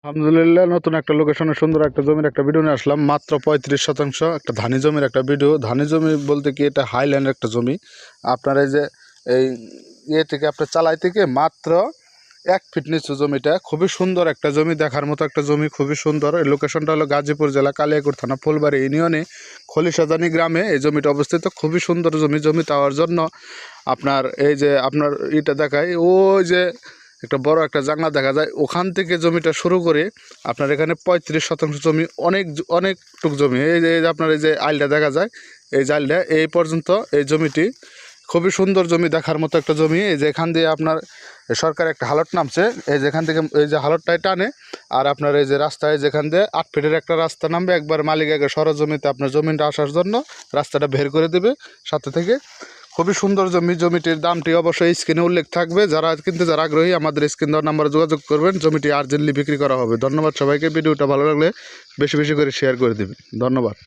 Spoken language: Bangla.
আলহামদুলিল্লাহ, নতুন একটা লোকেশনে সুন্দর একটা জমির একটা ভিডিও নিয়ে আসলাম। মাত্র 35 শতাংশ একটা ধানি জমির একটা ভিডিও। ধানি জমি বলতে কি, এটা হাইল্যান্ডের একটা জমি। আপনার এই যে এই থেকে আপনার চালাই থেকে মাত্র 1 ফিট নিচু জমিটা, খুবই সুন্দর একটা জমি, দেখার মতো একটা জমি, খুবই সুন্দর। এই লোকেশনটা হলো গাজীপুর জেলা কালিয়াকৈর থানা ফুলবাড়ি ইউনিয়নে খলিশাজানি গ্রামে এই জমিটা অবস্থিত। খুবই সুন্দর জমি পাওয়ার জন্য আপনার এই যে আপনার ইটা দেখায়, ওই যে একটা বড় একটা জানলা দেখা যায়, ওখান থেকে জমিটা শুরু করে আপনার এখানে 35 শতাংশ জমি, অনেকটুক জমি। এই যে আপনার এই যে আইলটা দেখা যায়, এই জালটা এই পর্যন্ত এই জমিটি খুবই সুন্দর জমি, দেখার মতো একটা জমি। এই যে এখান দিয়ে আপনার সরকার একটা হালট নামছে, এই যেখান থেকে এই যে হালটটাই টানে, আর আপনার এই যে রাস্তায় যেখান দিয়ে 8 ফিটের একটা রাস্তা নামবে, একবার মালিক আগে সরজমিতে আপনার জমিটা আসার জন্য রাস্তাটা বের করে দেবে সাথে থেকে। খুবই সুন্দর জমিটির দামটি অবশ্যই স্ক্রিনে উল্লেখ থাকবে। যারা আগ্রহী আমাদের স্ক্রিন দেওয়ার নাম্বারে যোগাযোগ করবেন। জমিটি আর্জেন্টলি বিক্রি করা হবে। ধন্যবাদ সবাইকে। ভিডিওটা ভালো লাগলে বেশি বেশি করে শেয়ার করে দিবেন। ধন্যবাদ।